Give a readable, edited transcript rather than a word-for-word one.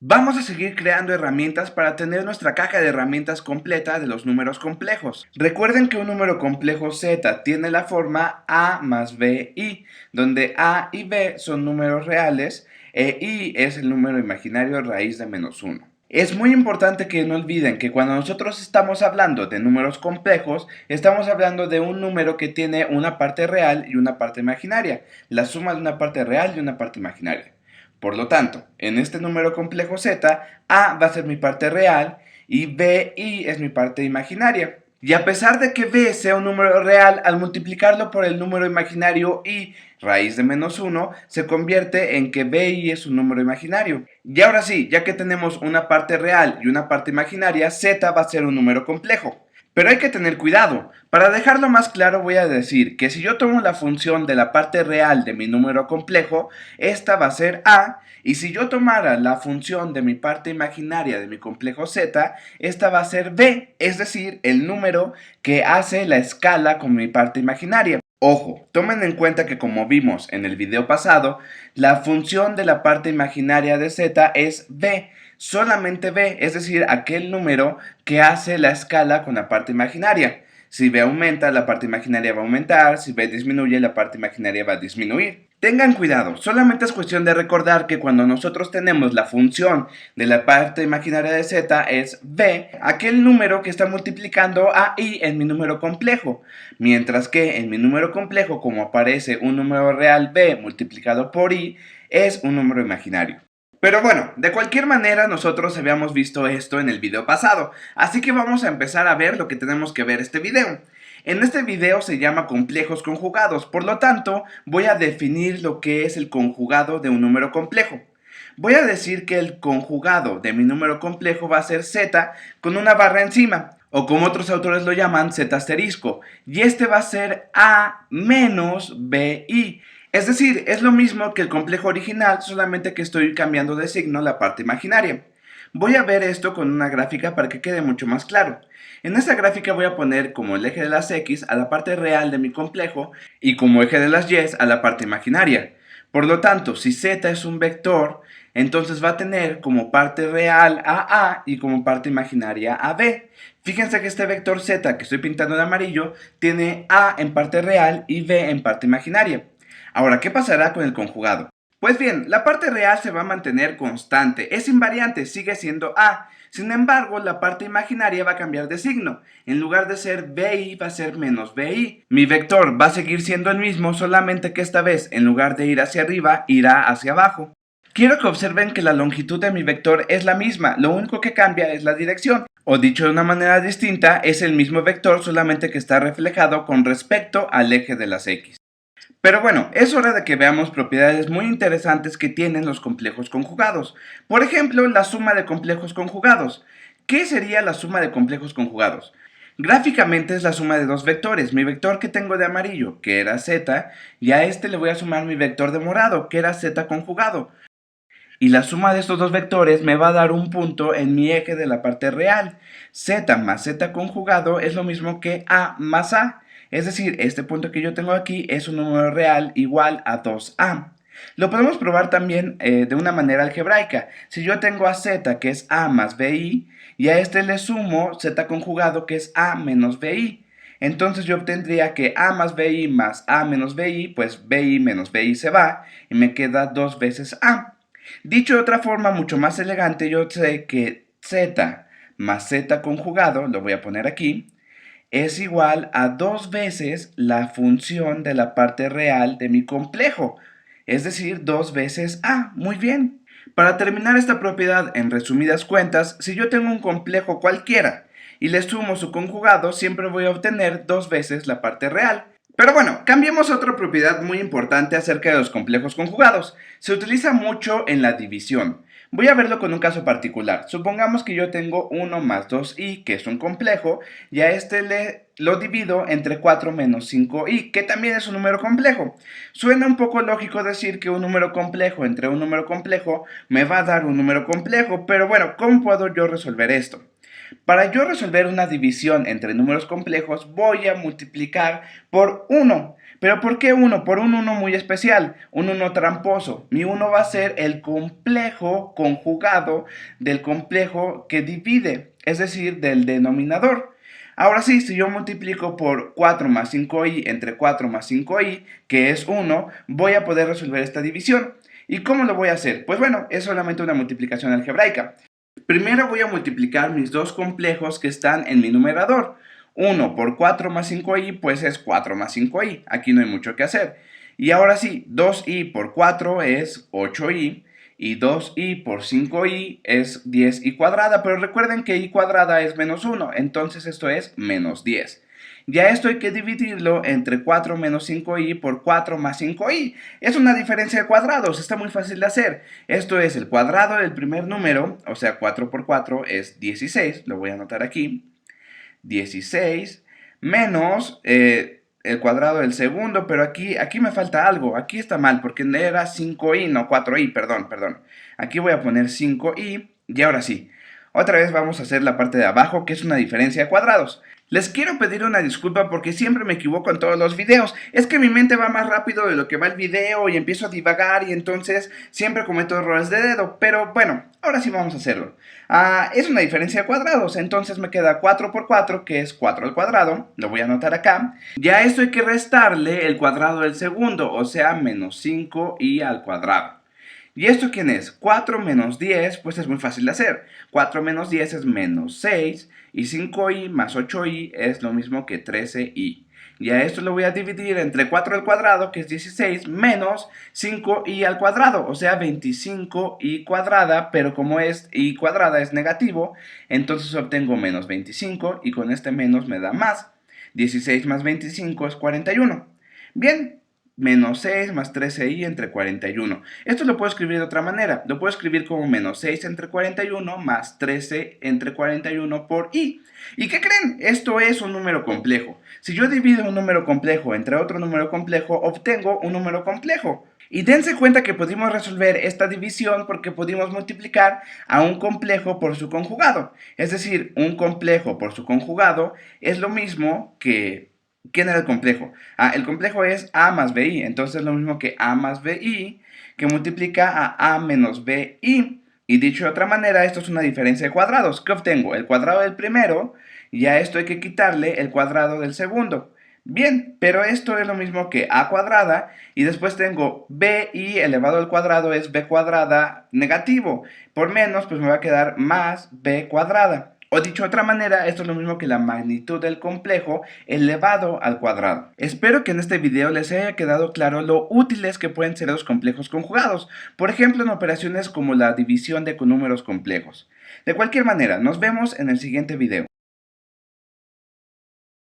Vamos a seguir creando herramientas para tener nuestra caja de herramientas completa de los números complejos. Recuerden que un número complejo z tiene la forma a más bi, donde a y b son números reales e i es el número imaginario raíz de -1. Es muy importante que no olviden que cuando nosotros estamos hablando de números complejos, estamos hablando de un número que tiene una parte real y una parte imaginaria, la suma de una parte real y una parte imaginaria. Por lo tanto, en este número complejo z, a va a ser mi parte real y bi es mi parte imaginaria. Y a pesar de que b sea un número real, al multiplicarlo por el número imaginario i raíz de -1, se convierte en que bi es un número imaginario. Y ahora sí, ya que tenemos una parte real y una parte imaginaria, z va a ser un número complejo. Pero hay que tener cuidado. Para dejarlo más claro voy a decir que si yo tomo la función de la parte real de mi número complejo, esta va a ser a, y si yo tomara la función de mi parte imaginaria de mi complejo z, esta va a ser b, es decir, el número que hace la escala con mi parte imaginaria. Ojo, tomen en cuenta que como vimos en el video pasado, la función de la parte imaginaria de z es b, solamente b, es decir, aquel número que hace la escala con la parte imaginaria. Si b aumenta, la parte imaginaria va a aumentar, si b disminuye, la parte imaginaria va a disminuir. Tengan cuidado, solamente es cuestión de recordar que cuando nosotros tenemos la función de la parte imaginaria de z es b, aquel número que está multiplicando a i en mi número complejo, mientras que en mi número complejo, como aparece un número real b multiplicado por i, es un número imaginario. Pero bueno, de cualquier manera nosotros habíamos visto esto en el video pasado, así que vamos a empezar a ver lo que tenemos que ver este video. En este video se llama complejos conjugados, por lo tanto voy a definir lo que es el conjugado de un número complejo. Voy a decir que el conjugado de mi número complejo va a ser z con una barra encima, o como otros autores lo llaman z asterisco, y este va a ser a menos bi. Es decir, es lo mismo que el complejo original, solamente que estoy cambiando de signo la parte imaginaria. Voy a ver esto con una gráfica para que quede mucho más claro. En esta gráfica voy a poner como el eje de las x a la parte real de mi complejo y como eje de las y a la parte imaginaria. Por lo tanto, si z es un vector, entonces va a tener como parte real a a y como parte imaginaria a b. Fíjense que este vector z que estoy pintando de amarillo tiene a en parte real y b en parte imaginaria. Ahora, ¿qué pasará con el conjugado? Pues bien, la parte real se va a mantener constante, es invariante, sigue siendo a. Sin embargo, la parte imaginaria va a cambiar de signo. En lugar de ser bi, va a ser menos bi. Mi vector va a seguir siendo el mismo, solamente que esta vez, en lugar de ir hacia arriba, irá hacia abajo. Quiero que observen que la longitud de mi vector es la misma, lo único que cambia es la dirección. O dicho de una manera distinta, es el mismo vector, solamente que está reflejado con respecto al eje de las x. Pero bueno, es hora de que veamos propiedades muy interesantes que tienen los complejos conjugados. Por ejemplo, la suma de complejos conjugados. ¿Qué sería la suma de complejos conjugados? Gráficamente es la suma de dos vectores, mi vector que tengo de amarillo, que era z, y a este le voy a sumar mi vector de morado, que era z conjugado. Y la suma de estos dos vectores me va a dar un punto en mi eje de la parte real. Z más z conjugado es lo mismo que a más a. Es decir, este punto que yo tengo aquí es un número real igual a 2a. Lo podemos probar también de una manera algebraica. Si yo tengo a z que es a más bi y a este le sumo z conjugado que es a menos bi. Entonces yo obtendría que a más bi más a menos bi, pues bi menos bi se va y me queda 2 veces a. Dicho de otra forma mucho más elegante, yo sé que z más z conjugado, lo voy a poner aquí, es igual a 2 veces la función de la parte real de mi complejo, es decir, 2 veces a. Muy bien. Para terminar esta propiedad en resumidas cuentas, si yo tengo un complejo cualquiera y le sumo su conjugado, siempre voy a obtener 2 veces la parte real. Pero bueno, cambiemos a otra propiedad muy importante acerca de los complejos conjugados. Se utiliza mucho en la división. Voy a verlo con un caso particular. Supongamos que yo tengo 1 más 2i, que es un complejo, y a este lo divido entre 4 menos 5i, que también es un número complejo. Suena un poco lógico decir que un número complejo entre un número complejo me va a dar un número complejo, pero bueno, ¿cómo puedo yo resolver esto? Para yo resolver una división entre números complejos voy a multiplicar por 1. ¿Pero por qué 1? Por un 1 muy especial, un 1 tramposo. Mi 1 va a ser el complejo conjugado del complejo que divide, es decir, del denominador. Ahora sí, si yo multiplico por 4 más 5i entre 4 más 5i, que es 1, voy a poder resolver esta división. ¿Y cómo lo voy a hacer? Pues bueno, es solamente una multiplicación algebraica. Primero voy a multiplicar mis dos complejos que están en mi numerador. 1 por 4 más 5i, pues es 4 más 5i. Aquí no hay mucho que hacer. Y ahora sí, 2i por 4 es 8i. Y 2i por 5i es 10i cuadrada. Pero recuerden que i cuadrada es menos 1. Entonces esto es menos 10. Ya esto hay que dividirlo entre 4 menos 5i por 4 más 5i. Es una diferencia de cuadrados, está muy fácil de hacer. Esto es el cuadrado del primer número, o sea 4 por 4 es 16, lo voy a anotar aquí. 16 menos el cuadrado del segundo, pero aquí me falta algo, aquí está mal, porque era 5i, no 4i, perdón. Aquí voy a poner 5i, y ahora sí. Otra vez vamos a hacer la parte de abajo, que es una diferencia de cuadrados. Les quiero pedir una disculpa porque siempre me equivoco en todos los videos. Es que mi mente va más rápido de lo que va el video y empiezo a divagar y entonces siempre cometo errores de dedo. Pero bueno, ahora sí vamos a hacerlo. Es una diferencia de cuadrados, entonces me queda 4 por 4, que es 4 al cuadrado. Lo voy a anotar acá. Ya a esto hay que restarle el cuadrado del segundo, o sea, menos 5i al cuadrado. ¿Y esto quién es? 4 menos 10, pues es muy fácil de hacer. 4 menos 10 es menos 6, y 5i más 8i es lo mismo que 13i. Y a esto lo voy a dividir entre 4 al cuadrado, que es 16, menos 5i al cuadrado, o sea 25i cuadrada, pero como es i cuadrada es negativo, entonces obtengo menos 25, y con este menos me da más. 16 más 25 es 41. Bien, menos 6 más 13i entre 41. Esto lo puedo escribir de otra manera. Lo puedo escribir como menos 6 entre 41 más 13 entre 41 por i. ¿Y qué creen? Esto es un número complejo. Si yo divido un número complejo entre otro número complejo, obtengo un número complejo. Y dense cuenta que pudimos resolver esta división porque pudimos multiplicar a un complejo por su conjugado. Es decir, un complejo por su conjugado es lo mismo que... ¿Quién era el complejo? El complejo es a más bi, entonces es lo mismo que a más bi, que multiplica a menos bi. Y dicho de otra manera, esto es una diferencia de cuadrados. ¿Qué obtengo? El cuadrado del primero, y a esto hay que quitarle el cuadrado del segundo. Bien, pero esto es lo mismo que a cuadrada, y después tengo bi elevado al cuadrado es b cuadrada negativo. Por menos, pues me va a quedar más b cuadrada. O dicho de otra manera, esto es lo mismo que la magnitud del complejo elevado al cuadrado. Espero que en este video les haya quedado claro lo útiles que pueden ser los complejos conjugados, por ejemplo en operaciones como la división de números complejos. De cualquier manera, nos vemos en el siguiente video.